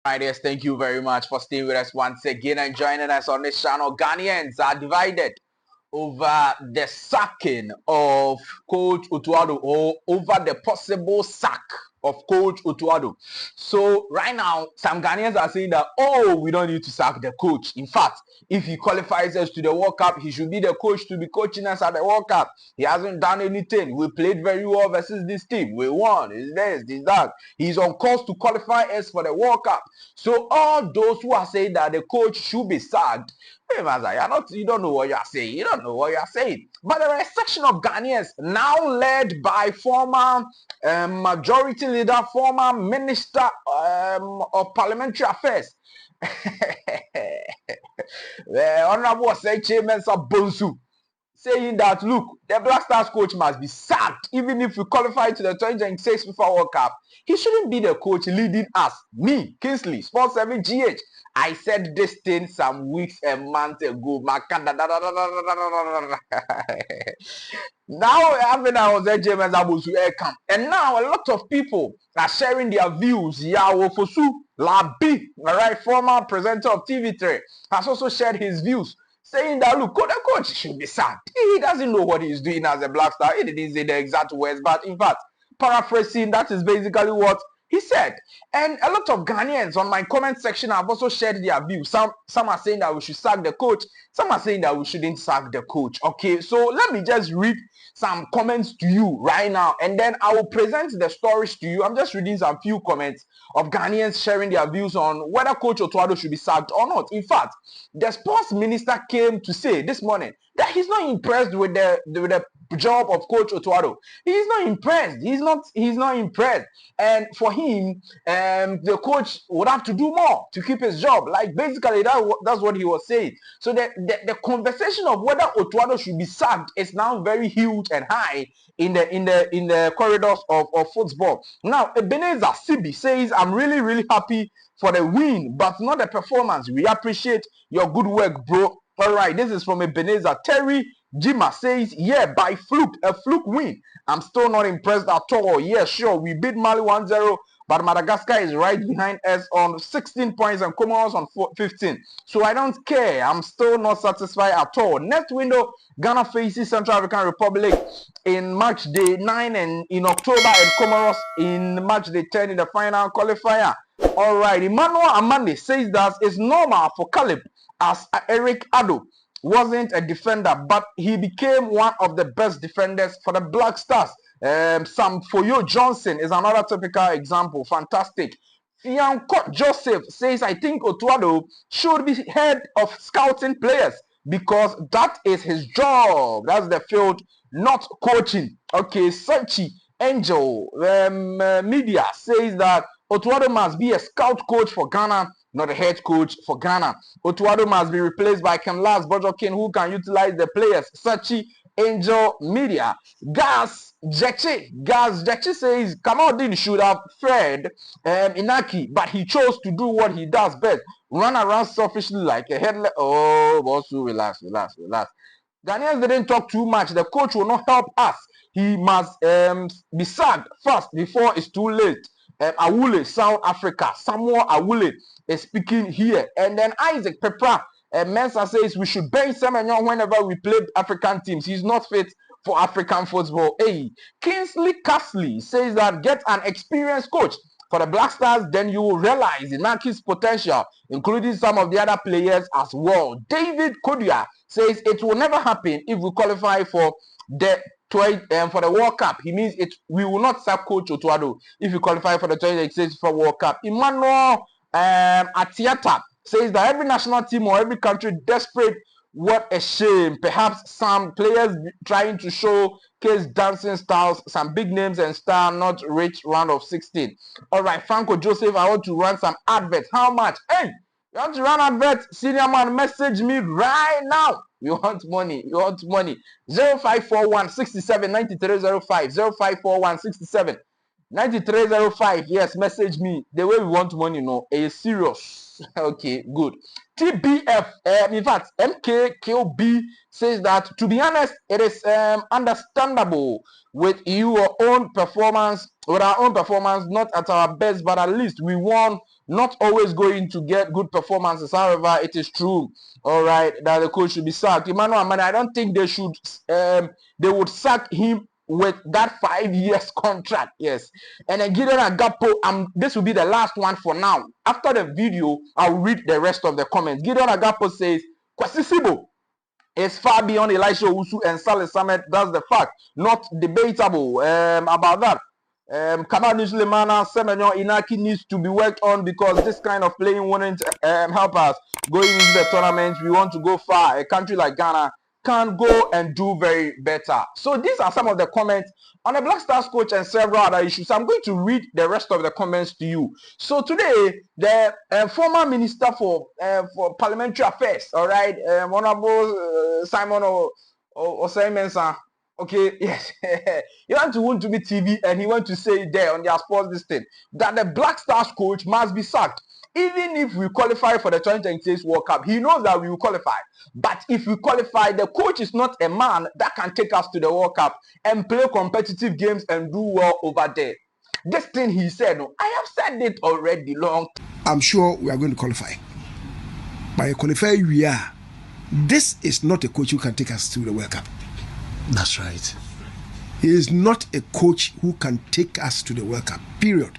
Right, yes, thank you very much for staying with us once again and joining us on this channel. Ghanaians are divided over the sacking of Coach Otto Addo or over the possible sack of Coach Otto Addo. So right now, some Ghanaians are saying that, oh, we don't need to sack the coach. In fact, if he qualifies us to the World Cup, he should be the coach to be coaching us at the World Cup. He hasn't done anything. We played very well versus this team. We won. Is this, is that. He's on course to qualify us for the World Cup. So all those who are saying that the coach should be sacked, hey, Maza, you don't know what you're saying. You don't know what you're saying. But there are a section of Ghanaians now led by former majority leader, former minister of parliamentary affairs. The Honorable Say Chairman Bonsu saying that, look, the Black Stars coach must be sacked even if we qualify to the 2026 FIFA World Cup. He shouldn't be the coach leading us. Me, Kingsley, Sports 7 GH. I said this thing some weeks and months ago. Now, after I was at James Abusu Air Camp, and now a lot of people are sharing their views. Yawo Fosu Labi, right, former presenter of TV3, has also shared his views, saying that, look, the coach should be sacked. He doesn't know what he's doing as a Black Star. He didn't say the exact words, but in fact, paraphrasing, that is basically what he said. And a lot of Ghanaians on my comment section have also shared their views. Some are saying that we should sack the coach. Some are saying that we shouldn't sack the coach. Okay, so let me just read some comments to you right now, and then I will present the stories to you. I'm just reading some few comments of Ghanaians sharing their views on whether Coach Otto Addo should be sacked or not. In fact, the sports minister came to say this morning that he's not impressed with the job of Coach Otto Addo. He's not impressed. He's not impressed. And for him, the coach would have to do more to keep his job. Like basically that's what he was saying. So the conversation of whether Otto Addo should be sacked is now very huge and high in the corridors of football. Now, Ebenezer Sibi says, I'm really happy for the win, but not the performance. We appreciate your good work, bro. All right, this is from Ebenezer. Terry Jima says, yeah, by a fluke win. I'm still not impressed at all. Yeah, sure, we beat Mali 1-0, but Madagascar is right behind us on 16 points and Comoros on 15. So I don't care. I'm still not satisfied at all. Next window, Ghana faces Central African Republic in match day 9 and in October, and Comoros in match day 10 in the final qualifier. All right, Emmanuel Amande says that it's normal for Caleb as Otto Addo wasn't a defender, but he became one of the best defenders for the Black Stars. Sam Foyo Johnson is another typical example. Fantastic. Fianco Joseph says, I think Otto Addo should be head of scouting players because that is his job. That's the field, not coaching. Okay, Sachi Angel Media says that Otto Addo must be a scout coach for Ghana, not a head coach for Ghana. Otto Addo must be replaced by Kemlas Bojokin, who can utilize the players. Sachi Angel Media. Gas Jeche says Kamaldin should have fed Inaki, but he chose to do what he does best. Run around selfishly like a headless. Oh, boss, relax. Ghanaians didn't talk too much. The coach will not help us. He must be sacked first before it's too late. Awule, South Africa. Samuel Awule is speaking here. And then Isaac Pepra Mensa says we should bench Semenyo whenever we play African teams. He's not fit for African football. Hey, Kingsley Castley says that get an experienced coach for the Black Stars, then you will realize Inaki's potential, including some of the other players as well. David Kodia says it will never happen if we qualify for the World Cup. He means it. We will not sack Coach Otto Addo if we qualify for the 2026 FIFA World Cup. Emmanuel Atiata says that every national team or every country desperate. What a shame. Perhaps some players trying to showcase dancing styles, some big names and style, not reach round of 16. All right, Franco Joseph, I want to run some adverts. How much? Hey, you want to run adverts? Senior man, message me right now. You want money. 0541 67 9305. 0541 67 9305. Yes, message me. The way we want money, is serious. Okay, good. TBF, in fact, MKKB says that, to be honest, it is understandable with our own performance, not at our best, but at least we won not always going to get good performances. However, it is true, all right, that the coach should be sacked. Emmanuel Amani, I don't think they should. They would sack him with that 5 years contract. Yes, and then Gideon Agapo. This will be the last one for now. After the video, I'll read the rest of the comments. Gideon Agapo says, Kwasi Sibo is far beyond Elisha Owusu and Saleh Samet. That's the fact, not debatable about that. Kamadu Sulemana Semenyo Inaki needs to be worked on because this kind of playing wouldn't help us going into the tournament. We want to go far. A country like Ghana can go and do very better. So these are some of the comments on the Black Stars coach and several other issues. I'm going to read the rest of the comments to you. So today, the former minister for parliamentary affairs, all right, Honorable Simon Osei-Mensah. Okay, yes, he went to be TV and he went to say there on their sports listing that the Black Stars coach must be sacked. Even if we qualify for the 2026 World Cup, he knows that we will qualify. But if we qualify, the coach is not a man that can take us to the World Cup and play competitive games and do well over there. This thing he said, no, I have said it already long. I'm sure we are going to qualify. By qualify, we are. This is not a coach who can take us to the World Cup. That's right. He is not a coach who can take us to the World Cup. Period.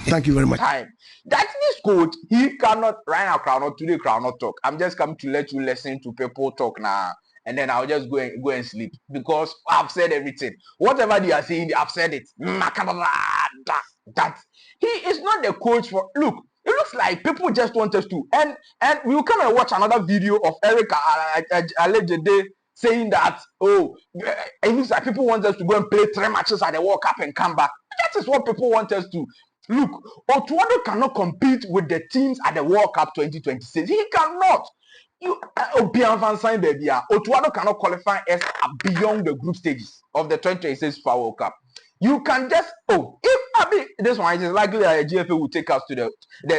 Thank you very much. That this coach, he cannot right now crowd not today crowd not talk. I'm just coming to let you listen to people talk now, and then I'll just go and sleep because I've said everything. Whatever they are saying, I've said it. That he is not the coach for. Look, it looks like people just want us to, and we will come and watch another video of Eric Alejede saying that, oh, it looks like people want us to go and play 3 matches at the World Cup and come back. That is what people want us to. Look, Otto Addo cannot compete with the teams at the World Cup 2026. He cannot. Otto Addo cannot qualify as beyond the group stages of the 2026 FIFA World Cup. You can just, this one it is likely that the GFA will take us to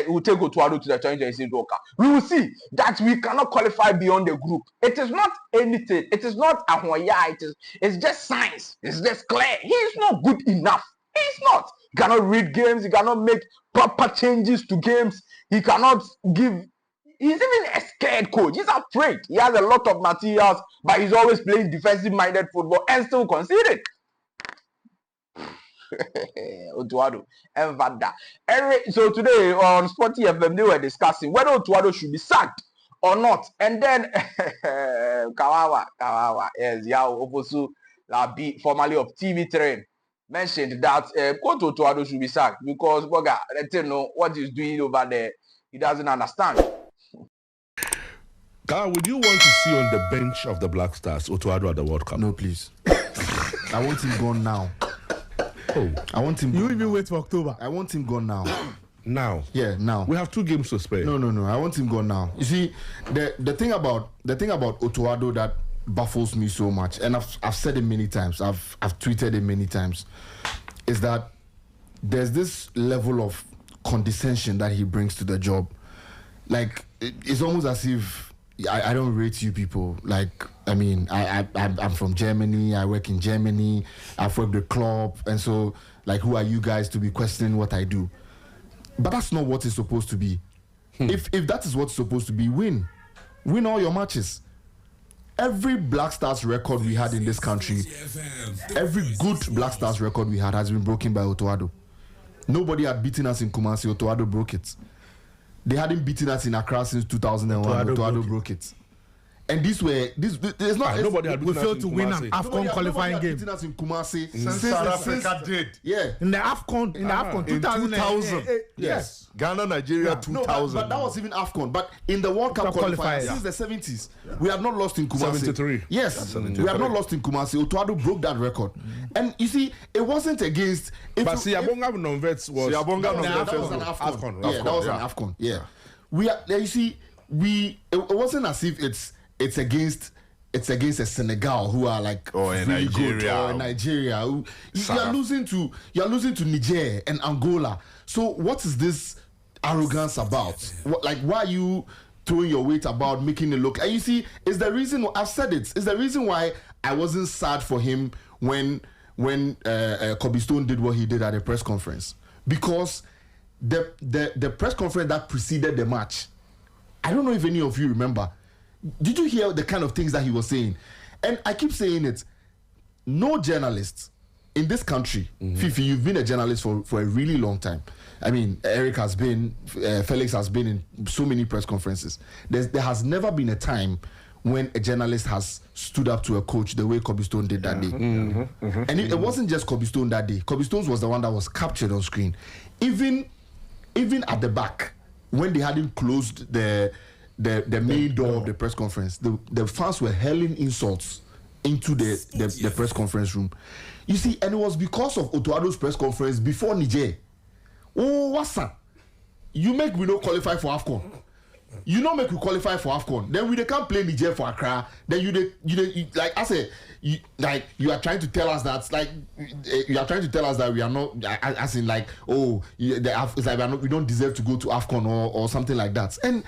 will take Otto Addo to the 2026 World Cup. We will see that we cannot qualify beyond the group. It is not anything. It is not a hoya. It's just science. It's just clear. He is not good enough. He's not. He cannot read games. He cannot make proper changes to games. He cannot give. He's even a scared coach. He's afraid. He has a lot of materials, but he's always playing defensive-minded football and still conceding. Otto Addo and Vada. So today on Sporty FM, they were discussing whether Otto Addo should be sacked or not. And then Kawawa, yes, Yao Oposu Labi, formerly of TV Train, mentioned that Otto Addo should be sacked because Boga, let's know what he's doing over there. He doesn't understand. Would you want to see on the bench of the Black Stars Otto Addo at the World Cup? No, please. I want him gone now. Oh, I want him. You even wait for October. I want him gone now. Now? Yeah, now. We have 2 games to spare. No. I want him gone now. You see, the thing about Otto Addo that baffles me so much, and I've said it many times. I've tweeted it many times, is that there's this level of condescension that he brings to the job. Like it's almost as if I don't rate you people. Like, I mean, I'm from Germany. I work in Germany. I've worked the club. And so, like, who are you guys to be questioning what I do? But that's not what it's supposed to be. If that is what's supposed to be, win all your matches. Every Black Stars record we had in this country, every good Black Stars record we had has been broken by Otto Addo. Nobody had beaten us in Kumasi. Otto Addo broke it. They hadn't beaten us in Accra since 2001. Otto Addo broke it. And there's not. Nobody had we failed to win an AFCON qualifying game. Beaten us in Kumasi since South Africa did. Yeah. In the AFCON, in 2000. Yes. Ghana, Nigeria, 2000. But that was even AFCON. But in the World Cup qualifiers since the 70s, we had not lost in Kumasi. 73. Yes, 73. we have not lost in Kumasi. Otto Addo broke that record. And you see, it wasn't against. But Siabonga non-vets was. That was an AFCON. Yeah, that was an AFCON. Yeah. You see, it wasn't as if it's against a Senegal who are like really good, or Nigeria. You're losing to Niger and Angola. So what is this arrogance about? Why are you throwing your weight about making it look? And you see, it's the reason I've said it. It's the reason why I wasn't sad for him when Kobe Stone did what he did at a press conference, because the press conference that preceded the match, I don't know if any of you remember. Did you hear the kind of things that he was saying? And I keep saying it. No journalist in this country, Fifi, you've been a journalist for a really long time. I mean, Eric has been, Felix has been in so many press conferences. There has never been a time when a journalist has stood up to a coach the way Kobe Stone did that day. And it wasn't just Kobe Stone that day. Kobe Stone was the one that was captured on screen. Even at the back, when they hadn't closed the main door of the press conference, the fans were hurling insults into the press conference room. You see, and it was because of Otto Addo's press conference before Niger. Oh, what's that? You make we don't qualify for AFCON. You don't make we qualify for AFCON. Then we can't play Niger for Accra. Then you like I say, you are trying to tell us that we are not, as in like, it's like we don't deserve to go to AFCON or something like that. And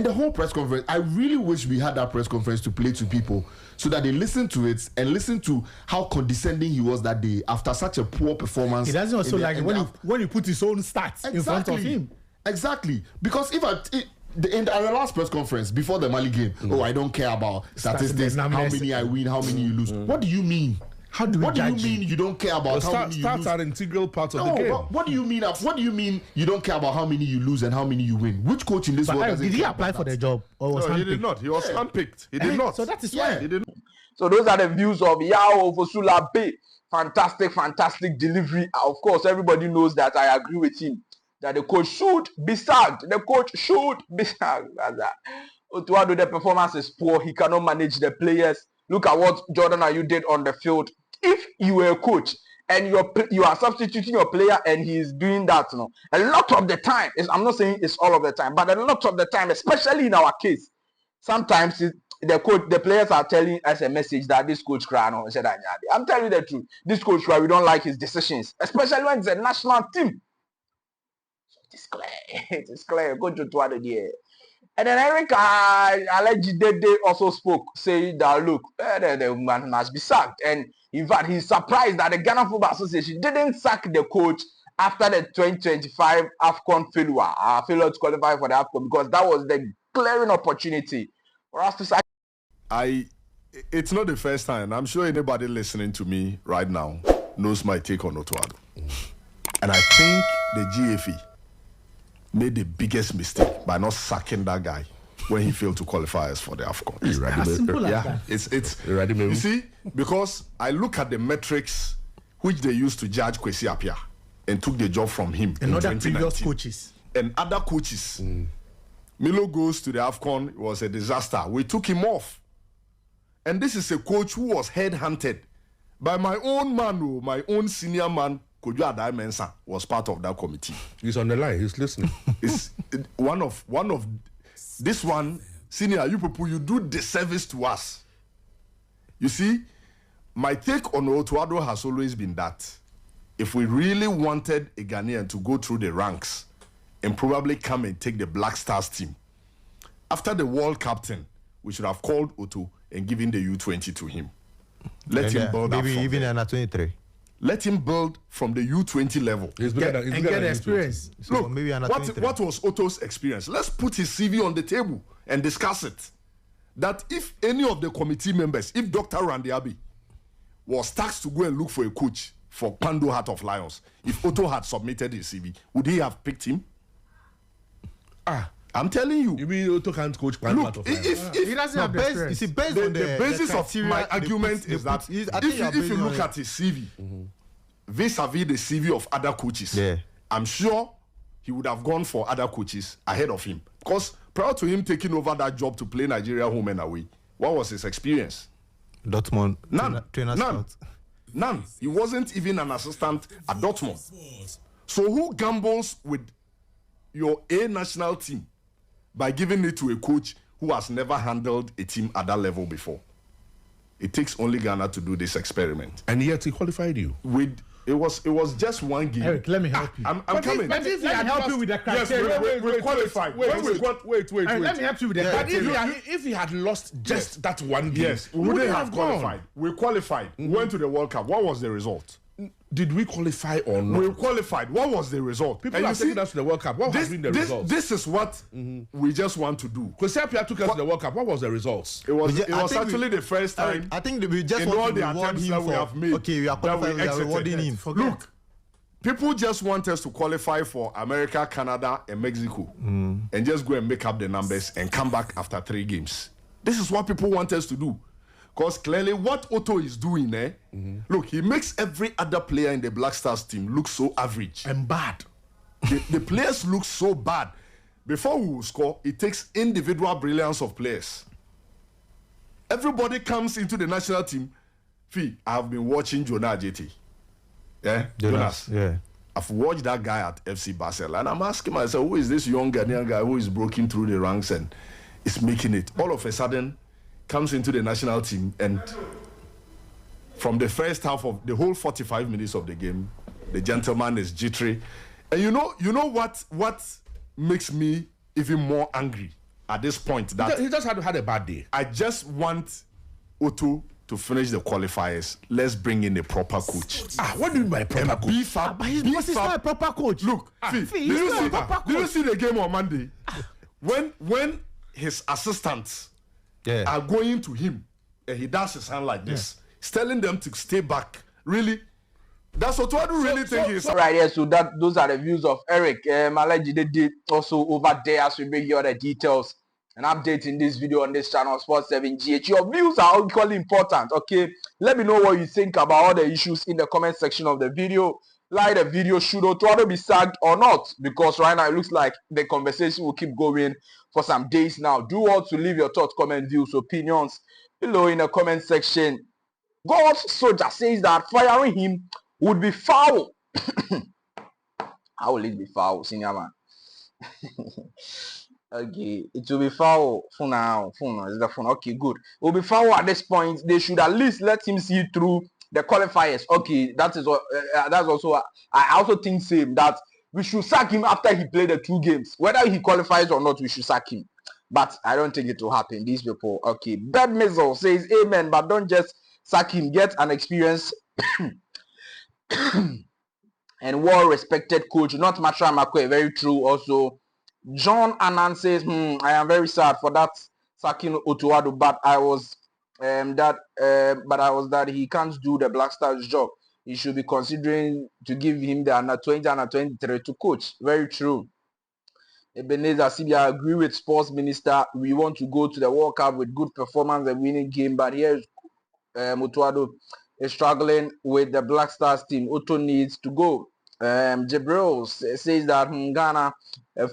the whole press conference, I really wish we had that press conference to play to people so that they listen to it and listen to how condescending he was that day after such a poor performance. He doesn't also like when you put his own stats in front of him. Exactly. Because in the last press conference before the Mali game, I don't care about statistics, how many I win, how many you lose. What do you mean? What do you mean you don't care about how many you lose? Stats are an integral part of the game. What do you mean? What do you mean you don't care about how many you lose and how many you win? Which coach in this world doesn't did he care apply about for that? the job or was He did not. He was handpicked. He did not. So that is why. He did not. So those are the views of Yao Fosula Bay. Fantastic delivery. Of course, everybody knows that I agree with him. That the coach should be sacked. The coach should be sacked. Otto Addo, the performance is poor. He cannot manage the players. Look at what Jordan Ayew did on the field. If you were a coach and you are substituting your player and he is doing that, a lot of the time, I'm not saying it's all of the time, but a lot of the time, especially in our case, sometimes the players are telling us a message that this coach said, I'm telling you the truth. This coach, we don't like his decisions, especially when it's a national team. It's clear. Go to Otto Addo there. And then Eric allegedly also spoke, saying that look, the man must be sacked. And in fact, he's surprised that the Ghana Football Association didn't sack the coach after the 2025 AFCON failure to qualify for the AFCON, because that was the glaring opportunity for us to sack. It's not the first time. I'm sure anybody listening to me right now knows my take on Otto Addo. And I think the GFE made the biggest mistake by not sacking that guy when he failed to qualify us for the AFCON. You see, because I look at the metrics which they used to judge Kwesi Appiah and took the job from him and in other 2019. previous coaches. And other coaches. Milo goes to the AFCON, it was a disaster. We took him off. And this is a coach who was headhunted by my own man, my own senior man, Kojo Adai Mensah, was part of that committee. He's on the line. He's listening. It's one of this one, senior, you people, you do disservice to us. You see, my take on Otto Addo has always been that if we really wanted a Ghanaian to go through the ranks and probably come and take the Black Stars team, after the World Captain, we should have called Otto and given the U20 to him. Let him build up. Maybe even under 23. Let him build from the U20 level. He's Get experience. So look, maybe under 23. what was Otto's experience? Let's put his CV on the table and discuss it. That if any of the committee members, if Dr. Randy Abbey was tasked to go and look for a coach for Pando Heart of Lions, if Otto had submitted his CV, would he have picked him? I'm telling you. You mean Otto can't coach Pando Heart Look, of Lions? if He doesn't have the experience. You see, based on the basis of my argument is that if you look at his CV, vis-a-vis the CV of other coaches, I'm sure he would have gone for other coaches ahead of him. Because prior to him taking over that job to play Nigeria home and away, what was his experience? Dortmund. None. He wasn't even an assistant at Dortmund. So who gambles with your A national team by giving it to a coach who has never handled a team at that level before? It takes only Ghana to do this experiment. And yet he qualified you. It was just one game. Eric, let me help you. I'm coming. Let me help you with the criteria. Yes, we qualified. Wait. Let me help you with the But criteria. if he had lost just that one game, Yes, we wouldn't have qualified. We qualified. We went to the World Cup. What was the result? Did we qualify or not? We qualified. What was the result? People are taking us to the World Cup. What has been the results? This is what we just want to do. Kwesi took us to the World Cup. What was the results? It was actually the first time. I think we just in want all to the reward attempts him that we for. have made. Okay, we are qualifying. We are rewarding him. Look, people just want us to qualify for America, Canada, and Mexico, and just go and make up the numbers and come back after 3 games. This is what people want us to do. Because clearly what Otto is doing, look, he makes every other player in the Black Stars team look so average. And bad. The players look so bad. Before we will score, it takes individual brilliance of players. Everybody comes into the national team. I have been watching Jonah JT. Yeah, Jonas. Yeah. I've watched that guy at FC Barcelona, and I'm asking myself, who is this young Ghanaian guy who is breaking through the ranks and is making it? All of a sudden, comes into the national team, and from the first half of the whole 45 minutes of the game, the gentleman is jittery. And you know what makes me even more angry at this point? That He just had a bad day. I just want Otto to finish the qualifiers. Let's bring in a proper coach. What do you mean by proper coach? Beef up. He's not a proper coach. Look, did you see the game on Monday? When his assistants are going to him and he does his hand like this, he's telling them to stay back. Really? That's what I do really think he's... Right, yeah, so those are the views of Eric. Malajide did also over there as we bring you all the details and updating this video on this channel, Sports 7GH. Your views are equally important, okay? Let me know what you think about all the issues in the comment section of the video. Like the video, should Otto Addo be sacked or not? Because right now it looks like the conversation will keep going for some days now. Do want to leave your thoughts, comment, views, opinions below in the comment section. God's soldier says that firing him would be foul. How will it be foul, senior man? Okay, it will be foul for now. Is the phone? Okay, good. It will be foul at this point. They should at least let him see through the qualifiers. Okay, that is what. That's also. I also think same that we should sack him after he played the 2 games. Whether he qualifies or not, we should sack him. But I don't think it will happen. These people. Okay, Bad Missile says amen, but don't just sack him. Get an experienced and well-respected coach. Not Matra Makwe. Very true. Also, John Annan says, I am very sad for that sacking Otto Addo, but I was that he can't do the Black Stars job. He should be considering to give him the under 20 and 23 to coach. Very true. Ebenezer Sibi, I agree with Sports Minister. We want to go to the World Cup with good performance and winning game, but here Otto Addo is struggling with the Black Stars team. Otto needs to go. Jabril says that Ghana,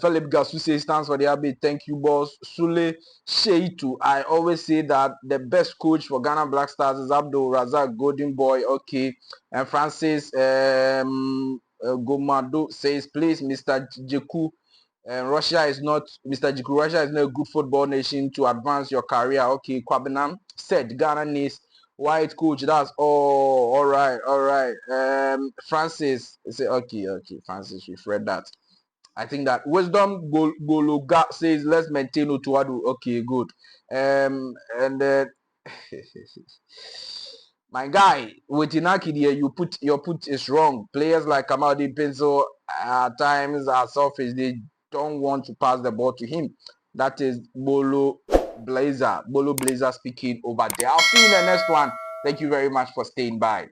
Philip Gasu stands for the Abbey. Thank you, boss. Sule Sheitu. I always say that the best coach for Ghana Black Stars is Abdul Razak Golden Boy. Okay. And Francis Gomado says, please, Mr. Jeku, Russia is not a good football nation to advance your career. Okay. Kwabenam said Ghana needs white coach. That's all right. Francis say okay, Francis, we've read that. I think that Wisdom Gologa says let's maintain Otto Addo. Okay, good. And my guy with Inaki here, your put is wrong. Players like Kamadi Pencil at times are selfish. They don't want to pass the ball to him. That is Bolo Blazer speaking over there. I'll see you in the next one. Thank you very much for staying by.